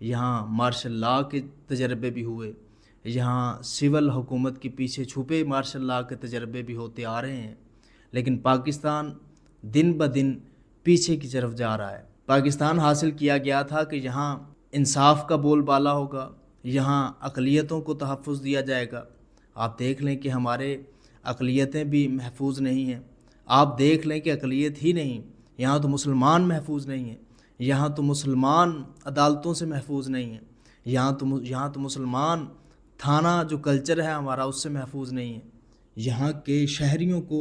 یہاں martial law کے تجربے بھی ہوئے، یہاں سول حکومت کے پیچھے چھپے مارشل لاء کے تجربے بھی ہوتے آ رہے ہیں، لیکن پاکستان دن بدن پیچھے کی طرف جا رہا ہے۔ پاکستان حاصل کیا گیا تھا کہ یہاں انصاف کا بول بالا ہوگا، یہاں اقلیتوں کو تحفظ دیا جائے گا۔ آپ دیکھ لیں کہ ہمارے اقلیتیں بھی محفوظ نہیں ہیں، آپ دیکھ لیں کہ اقلیت ہی نہیں، یہاں تو مسلمان محفوظ نہیں ہیں، یہاں تو مسلمان عدالتوں سے محفوظ نہیں ہیں، یہاں تو مسلمان تھانہ جو کلچر ہے ہمارا اس سے محفوظ نہیں ہے۔ یہاں کے شہریوں کو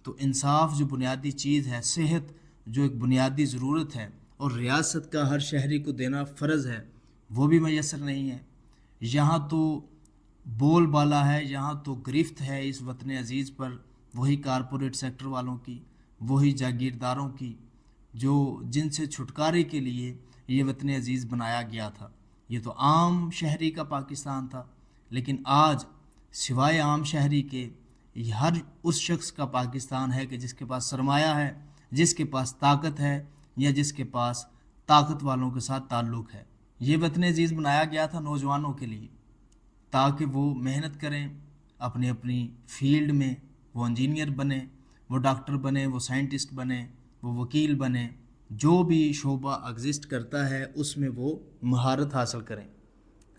تو انصاف جو بنیادی چیز ہے، صحت جو ایک بنیادی ضرورت ہے اور ریاست کا ہر شہری کو دینا فرض ہے، وہ بھی میسر نہیں ہے۔ یہاں تو بول بالا ہے، یہاں تو گرفت ہے اس وطن عزیز پر وہی کارپوریٹ سیکٹر والوں کی، وہی جاگیرداروں کی، جن سے چھٹکارے کے لیے یہ وطن عزیز بنایا گیا تھا۔ یہ تو عام شہری کا پاکستان تھا، لیکن آج سوائے عام شہری کے یہ ہر اس شخص کا پاکستان ہے کہ جس کے پاس سرمایہ ہے، جس کے پاس طاقت ہے، یا جس کے پاس طاقت والوں کے ساتھ تعلق ہے۔ یہ وطن عزیز بنایا گیا تھا نوجوانوں کے لیے، تاکہ وہ محنت کریں اپنی فیلڈ میں، وہ انجینئر بنیں، وہ ڈاکٹر بنیں، وہ سائنٹسٹ بنیں، وہ وکیل بنیں، جو بھی شعبہ ایگزسٹ کرتا ہے اس میں وہ مہارت حاصل کریں۔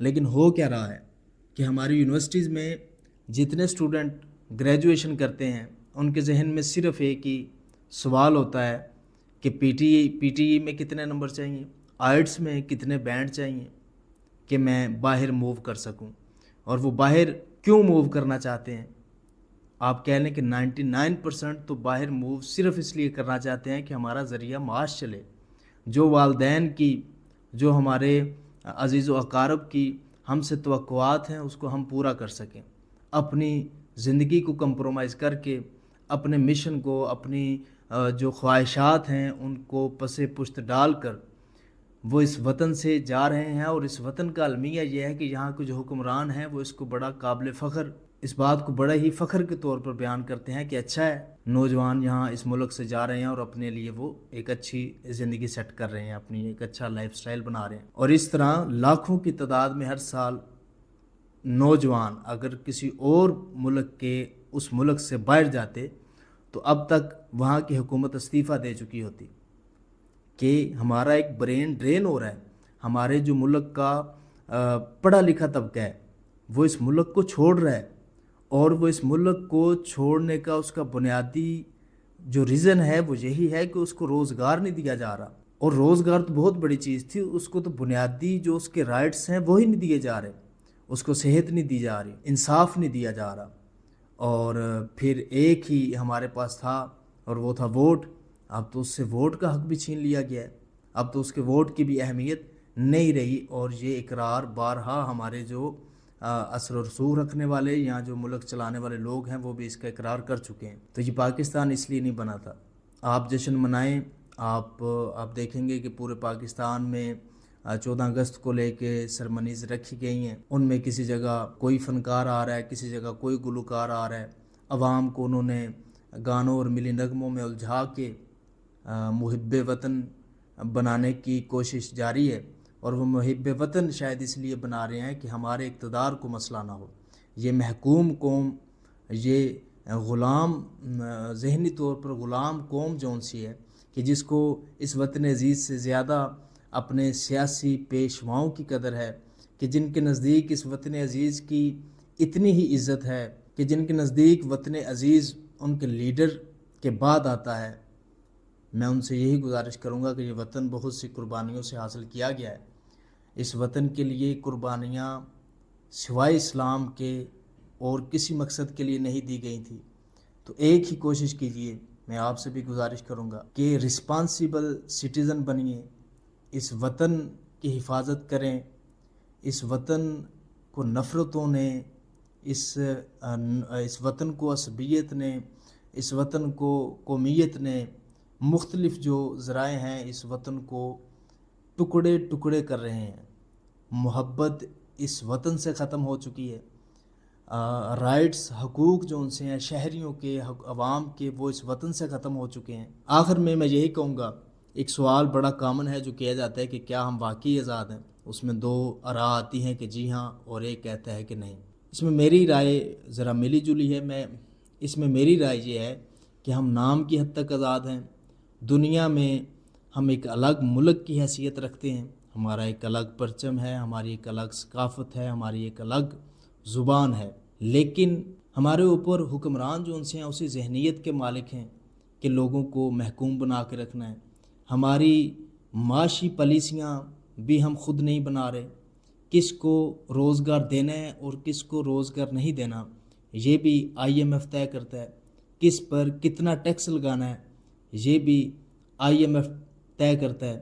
لیکن ہو کیا رہا ہے کہ ہماری یونیورسٹیز میں جتنے اسٹوڈنٹ گریجویشن کرتے ہیں ان کے ذہن میں صرف ایک ہی سوال ہوتا ہے کہ پی ٹی ای میں کتنے نمبر چاہیے، آئٹس میں کتنے بینڈ چاہیے کہ میں باہر موو کر سکوں۔ اور وہ باہر کیوں موو کرنا چاہتے ہیں؟ آپ کہہ لیں کہ 99% تو باہر موو صرف اس لیے کرنا چاہتے ہیں کہ ہمارا ذریعہ معاش چلے، جو والدین کی، جو ہمارے عزیز و اقارب کی ہم سے توقعات ہیں اس کو ہم پورا کر سکیں، اپنی زندگی کو کمپرومائز کر کے، اپنے مشن کو، اپنی جو خواہشات ہیں ان کو پس پشت ڈال کر وہ اس وطن سے جا رہے ہیں۔ اور اس وطن کا المیہ یہ ہے کہ یہاں کے جو حکمران ہیں وہ اس کو بڑا قابل فخر، اس بات کو بڑا ہی فخر کے طور پر بیان کرتے ہیں کہ اچھا ہے نوجوان یہاں اس ملک سے جا رہے ہیں اور اپنے لیے وہ ایک اچھی زندگی سیٹ کر رہے ہیں، اپنی ایک اچھا لائف سٹائل بنا رہے ہیں۔ اور اس طرح لاکھوں کی تعداد میں ہر سال نوجوان اگر کسی اور ملک کے اس ملک سے باہر جاتے تو اب تک وہاں کی حکومت استعفیٰ دے چکی ہوتی کہ ہمارا ایک برین ڈرین ہو رہا ہے، ہمارے جو ملک کا پڑھا لکھا طبقہ ہے وہ اس ملک کو چھوڑ رہا ہے، اور وہ اس ملک کو چھوڑنے کا اس کا بنیادی جو ریزن ہے وہ یہی ہے کہ اس کو روزگار نہیں دیا جا رہا۔ اور روزگار تو بہت بڑی چیز تھی، اس کو تو بنیادی جو اس کے رائٹس ہیں وہی نہیں دیے جا رہے، اس کو صحت نہیں دی جا رہی، انصاف نہیں دیا جا رہا۔ اور پھر ایک ہی ہمارے پاس تھا اور وہ تھا ووٹ، اب تو اس سے ووٹ کا حق بھی چھین لیا گیا ہے، اب تو اس کے ووٹ کی بھی اہمیت نہیں رہی۔ اور یہ اقرار بارہا ہمارے جو اثر و رسوخ رکھنے والے یا جو ملک چلانے والے لوگ ہیں وہ بھی اس کا اقرار کر چکے ہیں۔ تو یہ پاکستان اس لیے نہیں بنا تھا۔ آپ جشن منائیں، آپ دیکھیں گے کہ پورے پاکستان میں 14 اگست کو لے کے سرمنیز رکھی گئی ہیں، ان میں کسی جگہ کوئی فنکار آ رہا ہے، کسی جگہ کوئی گلوکار آ رہا ہے، عوام کو انہوں نے گانوں اور ملی نغموں میں الجھا کے محب وطن بنانے کی کوشش جاری ہے۔ اور وہ محب وطن شاید اس لیے بنا رہے ہیں کہ ہمارے اقتدار کو مسئلہ نہ ہو، یہ محکوم قوم، یہ غلام، ذہنی طور پر غلام قوم جون سی ہے کہ جس کو اس وطن عزیز سے زیادہ اپنے سیاسی پیشواؤں کی قدر ہے، کہ جن کے نزدیک اس وطن عزیز کی اتنی ہی عزت ہے کہ جن کے نزدیک وطن عزیز ان کے لیڈر کے بعد آتا ہے۔ میں ان سے یہی گزارش کروں گا کہ یہ وطن بہت سی قربانیوں سے حاصل کیا گیا ہے، اس وطن کے لیے قربانیاں سوائے اسلام کے اور کسی مقصد کے لیے نہیں دی گئی تھی۔ تو ایک ہی کوشش کیجیے، میں آپ سے بھی گزارش کروں گا کہ رسپانسیبل سٹیزن بنیے، اس وطن کی حفاظت کریں، اس وطن کو نفرتوں نے، اس وطن کو عصبیت نے، اس وطن کو قومیت نے، مختلف جو ذرائع ہیں اس وطن کو ٹکڑے ٹکڑے کر رہے ہیں۔ محبت اس وطن سے ختم ہو چکی ہے، رائٹس، حقوق جو ان سے ہیں شہریوں کے، عوام کے، وہ اس وطن سے ختم ہو چکے ہیں۔ آخر میں یہی کہوں گا، ایک سوال بڑا کامن ہے جو کیا جاتا ہے کہ کیا ہم واقعی آزاد ہیں؟ اس میں دو آراء آتی ہیں کہ جی ہاں اور ایک کہتا ہے کہ نہیں۔ اس میں میری رائے ذرا ملی جلی ہے۔ اس میں میری رائے یہ ہے کہ ہم نام کی حد تک آزاد ہیں، دنیا میں ہم ایک الگ ملک کی حیثیت رکھتے ہیں، ہمارا ایک الگ پرچم ہے، ہماری ایک الگ ثقافت ہے، ہماری ایک الگ زبان ہے، لیکن ہمارے اوپر حکمران جو ان سے ہیں اسی ذہنیت کے مالک ہیں کہ لوگوں کو محکوم بنا کے رکھنا ہے۔ ہماری معاشی پالیسیاں بھی ہم خود نہیں بنا رہے، کس کو روزگار دینا ہے اور کس کو روزگار نہیں دینا یہ بھی IMF طے کرتا ہے، کس پر کتنا ٹیکس لگانا ہے یہ بھی IMF طے کرتا ہے،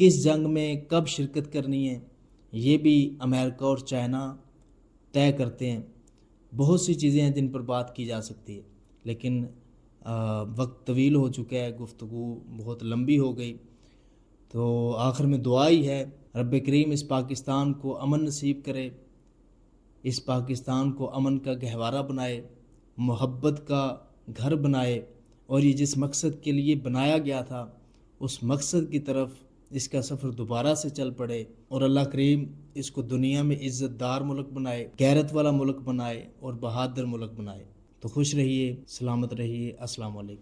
کس جنگ میں کب شرکت کرنی ہے یہ بھی امریکہ اور چائنا طے کرتے ہیں۔ بہت سی چیزیں ہیں جن پر بات کی جا سکتی ہے، لیکن وقت طویل ہو چکا ہے، گفتگو بہت لمبی ہو گئی، تو آخر میں دعا ہی ہے رب کریم اس پاکستان کو امن نصیب کرے، اس پاکستان کو امن کا گہوارہ بنائے، محبت کا گھر بنائے، اور یہ جس مقصد کے لیے بنایا گیا تھا اس مقصد کی طرف اس کا سفر دوبارہ سے چل پڑے، اور اللہ کریم اس کو دنیا میں عزت دار ملک بنائے، غیرت والا ملک بنائے اور بہادر ملک بنائے۔ تو خوش رہیے، سلامت رہیے، السلام علیکم۔